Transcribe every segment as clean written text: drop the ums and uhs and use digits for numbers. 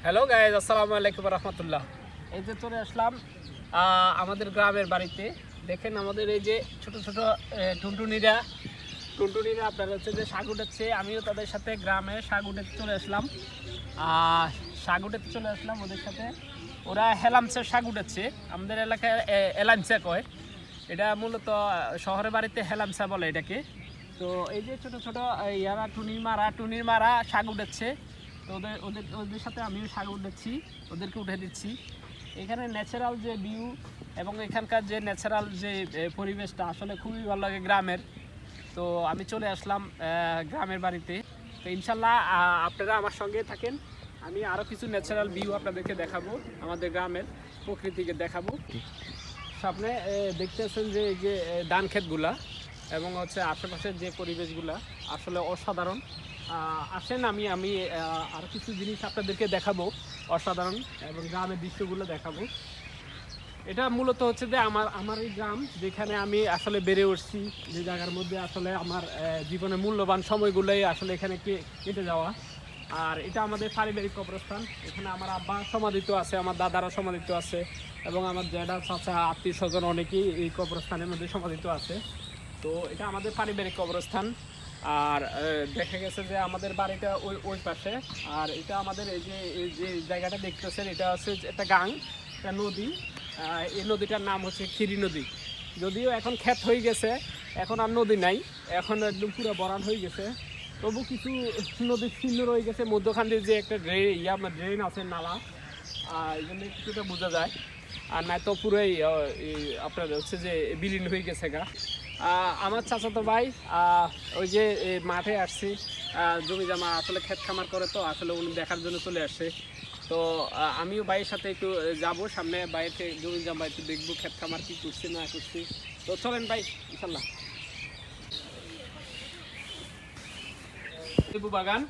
Hello guys, আসসালামু আলাইকুম রহমতুল্লাহ। এই যে চলে আসলাম আমাদের গ্রামের বাড়িতে। দেখেন আমাদের এই যে ছোট ছোট টুনটুনিরা আপনারা হচ্ছে যে শাক উঠাচ্ছে। আমিও তাদের সাথে গ্রামে শাক উঠাতে চলে আসলাম। ওদের সাথে। ওরা হেলামচা শাক উঠাচ্ছে, আমাদের এলাকায় এলামচা কয়। এটা মূলত শহরের বাড়িতে হেলামচা বলে এটাকে। তো এই যে ছোট ছোট ইয়ারা টুনির মারা শাক উঠাচ্ছে। তো ওদের সাথে আমিও শাক উঠাচ্ছি, ওদেরকে উঠে দিচ্ছি। এখানে ন্যাচারাল যে ভিউ এবং এখানকার যে ন্যাচারাল যে পরিবেশটা আসলে খুবই ভালো লাগে গ্রামের। তো আমি চলে আসলাম গ্রামের বাড়িতে। তো ইনশাল্লাহ আপনারা আমার সঙ্গে থাকেন, আমি আরও কিছু ন্যাচারাল ভিউ আপনাদেরকে দেখাবো, আমাদের গ্রামের প্রকৃতিকে দেখাবো। সামনে দেখতেছেন যে এই যে ধান ক্ষেতগুলা এবং হচ্ছে আশেপাশের যে পরিবেশগুলা আসলে অসাধারণ। আসেন আমি আরও কিছু জিনিস আপনাদেরকে দেখাবো অসাধারণ, এবং গ্রামের দৃশ্যগুলো দেখাবো। এটা মূলত হচ্ছে যে আমার এই গ্রাম, যেখানে আমি আসলে বেড়ে উঠছি, যে জায়গার মধ্যে আসলে আমার জীবনের মূল্যবান সময়গুলোই আসলে এখানে কেটে যাওয়া। আর এটা আমাদের পারিবারিক কবরস্থান। এখানে আমার আব্বা সমাধিত আছে, আমার দাদারা সমাধিত আছে, এবং আমার জ্যাঠা চাচা আত্মীয় স্বজন অনেকেই এই কবরস্থানের মধ্যে সমাধিত আছে। তো এটা আমাদের পারিবারিক কবরস্থান। আর দেখা গেছে যে আমাদের বাড়িটা ওই পাশে। আর এটা আমাদের এই যে জায়গাটা দেখতেছেন, এটা হচ্ছে একটা গাং, একটা নদী। এই নদীটার নাম হচ্ছে খিরি নদী। যদিও এখন ক্ষেত হয়ে গেছে, এখন আর নদী নাই, এখন একদম পুরো বরান হয়ে গেছে। তবু কিছু নদীর চিহ্ন রয়ে গেছে মধ্যখান দিয়ে, যে একটা ড্রেন আছে, নালা, এই জন্য কিছুটা বোঝা যায়। আর নাই তো পুরোই আপনার হচ্ছে যে বিলীন হয়ে গেছে গা। আমার চাচাতো ভাই ওই যে মাঠে আসছি, জমি জমা আসলে ক্ষেত খামার করে, তো আসলে উনি দেখার জন্য চলে আসছে। তো আমিও ভাইয়ের সাথে একটু যাবো সামনে, বাইরে জমি জমা একটু দেখবো ক্ষেত খামার কি করছি না করছি। তো চলেন ভাই, ইনশাল্লাহ। লেবু বাগান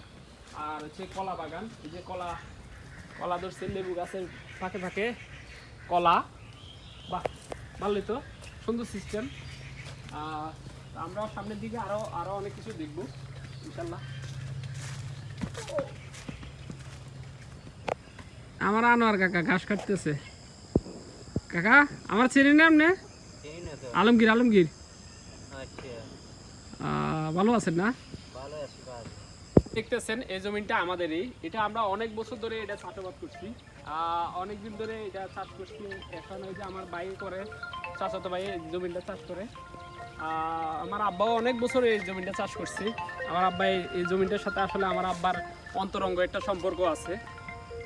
আর হচ্ছে কলা বাগান। এই যে কলা ধরছে লেবু গাছের ফাঁকে ফাঁকে কলা। বাহ, ভালোই তো, সুন্দর সিস্টেম। আমরা সামনের দিকে আরো অনেক কিছু দেখবো ইনশাল্লাহ। আমার আনোয়ার কাকা ঘাস কাটতেছে। কাকা আমার চেনেন না আপনি? আলমগীর। ভালো আছেন না? দেখতেছেন এই জমিটা আমাদেরই। এটা আমরা অনেক বছর ধরে এটা চাষাবাদ করছি, অনেকদিন ধরে এটা চাষ করছি। এখন ওই যে আমার ভাই করে, চাচাতো ভাই জমিটা চাষ করে। আমার আব্বাও অনেক বছর এই জমিটা চাষ করছি। আমার আব্বা এই জমিটার সাথে আসলে আমার আব্বার অন্তরঙ্গ একটা সম্পর্ক আছে।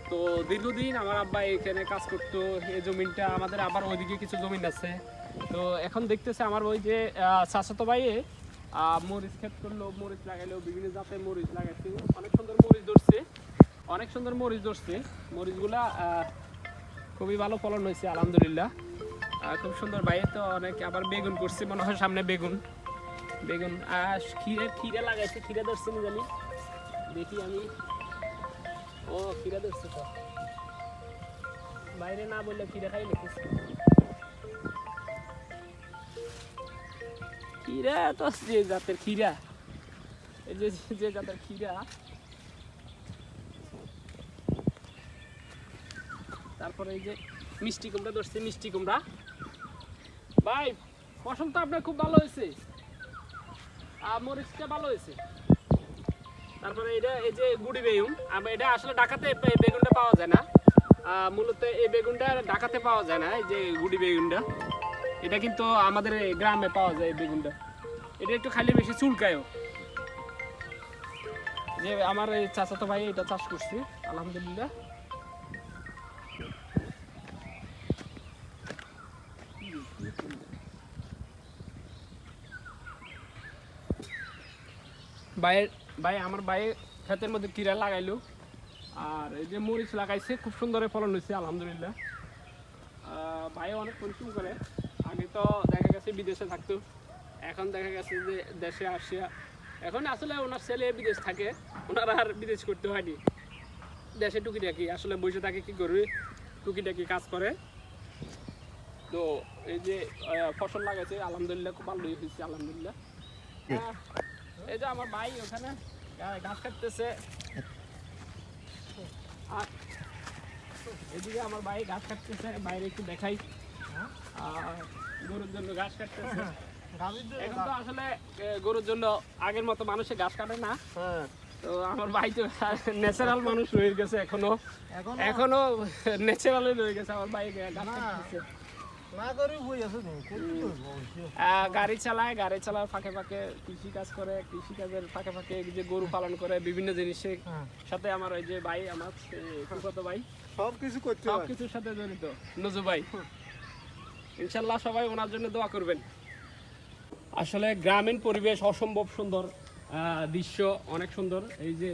তো দীর্ঘদিন আমার আব্বা এখানে কাজ করতো। এই জমিটা আমাদের আবার ওইদিকে কিছু জমিন আছে। তো এখন দেখতেছে আমার ওই যে চাচাতো ভাই মরিচ ক্ষেত করলো, মরিচ লাগাইলো, বিভিন্ন জাতের মরিচ লাগাইছে। অনেক সুন্দর মরিচ ধরছে। মরিচগুলা খুবই ভালো ফলন হয়েছে আলহামদুলিল্লাহ। খুব সুন্দর। বাইরে তো অনেক আবার বেগুন করছে, মনে হয় সামনে বেগুন খিরে লাগাইছে। খিরে ধরছে না জানি, দেখি আমি। ও খিরে ধরছে তো, বাইরে না বললে খিরে খাই লিখেছে। খিরা তো যে জাতের খিরা, এই যে জাতের খিরা। তারপরে এই যে মিষ্টি কুমড়া ধরছে, মিষ্টি কুমড়া। ভাই ফসল তো আপনার খুব ভালো হয়েছে, মরিচটা ভালো হয়েছে। তারপরে এটা এই যে গুড়ি বেগুন, এটা আসলে ঢাকাতে বেগুনটা পাওয়া যায় না। মূলত এই বেগুনটা ঢাকাতে পাওয়া যায় না, এই যে গুড়ি বেগুনটা। এটা কিন্তু আমাদের গ্রামে পাওয়া যায় এই বেগুনটা। এটা একটু খালি বেশি চুলকায়ও। যে আমার এই চাচাতো ভাই এটা চাষ করছে আলহামদুলিল্লাহ। আমার ভাই ক্ষেতের মধ্যে কিরা লাগাইলো, আর এই যে মরিচ লাগাইছে, খুব সুন্দর ফলন হয়েছে আলহামদুলিল্লাহ। ভাই অনেক পরিশ্রম করে। আগে তো দেখা গেছে বিদেশে থাকতো, এখন দেখা গেছে যে দেশে আসিয়া, এখন আসলে ওনার ছেলে বিদেশ থাকে, ওনার আর বিদেশ করতে হয়নি। দেশে টুকিটাকি আসলে বসে থাকে, কি করবে, টুকিটাকি কাজ করে। তো এই যে ফসল লাগাইছে আলহামদুলিল্লাহ, খুব ভালোই হয়েছে আলহামদুলিল্লাহ। এই যে আমার ভাই ওখানে ঘাস কাটতেছে। আর এদিকে আমার ভাই ঘাস কাটতেছে, বাইরে একটু দেখাই। গরুর জন্য ঘাস কাটতেছে। এখন তো আসলে গরুর জন্য আগের মতো মানুষে ঘাস কাটে না। তো আমার ভাই তো ন্যাচারাল মানুষ রয়ে গেছে, এখনো ন্যাচারালি রয়ে গেছে আমার ভাই ঘাস কাটতেছে। গাড়ি চালায়, গাড়ি চালার ফাঁকে ফাঁকে কৃষি কাজ করে, কৃষি কাজের ফাঁকে ফাঁকে যে গরু পালন করে, বিভিন্ন জিনিসের সাথে আমার ওই যে ভাই, আমার ফুফাতো ভাই, সবকিছুর সাথে জড়িত নজু ভাই। ইনশাল্লাহ সবাই ওনার জন্য দোয়া করবেন। আসলে গ্রামীণ পরিবেশ অসম্ভব সুন্দর, দৃশ্য অনেক সুন্দর। এই যে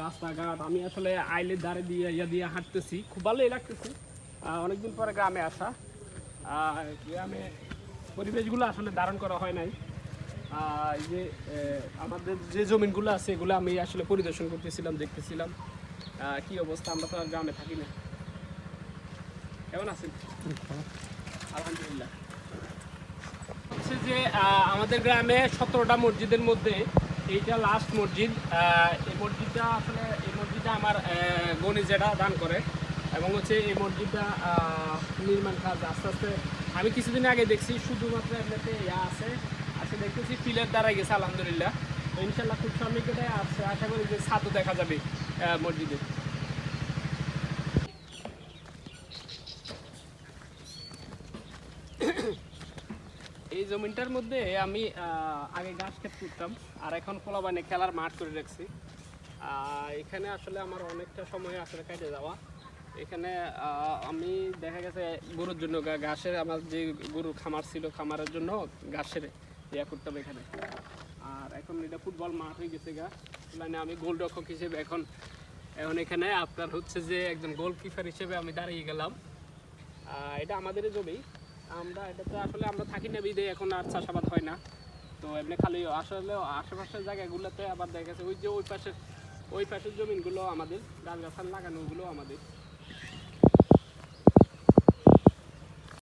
রাস্তাঘাট, আমি আসলে আইলের ধারে দিয়ে দিয়ে হাঁটতেছি, খুব ভালোই লাগতেছে। অনেকদিন পরে গ্রামে আসা, গ্রামে পরিবেশগুলো আসলে ধারণ করা হয় নাই। এই যে আমাদের যে জমিনগুলো আছে এগুলো আমি আসলে পরিদর্শন করতেছিলাম, দেখতেছিলাম কি অবস্থা। আমরা তো আর গ্রামে থাকি না। কেমন আছেন? আলহামদুলিল্লাহ। হচ্ছে যে আমাদের গ্রামে 17টা মসজিদের মধ্যে এইটা লাস্ট মসজিদ। এই মসজিদটা আসলে আমার গণি যেটা দান করে, এবং হচ্ছে এই মসজিদটা নির্মাণ কাজ আস্তে আস্তে আমি কিছুদিন আগে দেখছি, শুধুমাত্র এমনিতে আছে দেখতেছি পিলের দ্বারা গেছে আলহামদুলিল্লাহ। তো ইনশাল্লাহ খুব সন্নিকটে আসছে, আশা করি যে ছাদও দেখা যাবে মসজিদে। এই জমিনটার মধ্যে আমি আগে ঘাস ক্ষেত করতাম, আর এখন পোলাবানে খেলার মাঠ করে রাখছি। এখানে আসলে আমার অনেকটা সময় আসলে কেটে যাওয়া। এখানে আমি দেখা গেছে গরুর জন্য ঘাসের, আমার যে গরুর খামার ছিল, খামারের জন্য ঘাসের ইয়া করতাম এখানে। আর এখন এটা ফুটবল মাঠ হয়ে গেছে গা, মানে আমি গোলরক্ষক হিসেবে এখন এখানে আপনার হচ্ছে যে একজন গোলকিপার হিসেবে আমি দাঁড়িয়ে গেলাম। এটা আমাদেরই জমি, আমরা এটাতে আসলে আমরা থাকি না বিদে এখন আর চাষাবাদ হয় না। তো এমনি খালি আসলে আশেপাশের জায়গাগুলোতে আবার দেখা গেছে ওই যে ওই পাশের জমিনগুলো আমাদের, গাছ গাছাল লাগানোগুলো আমাদের।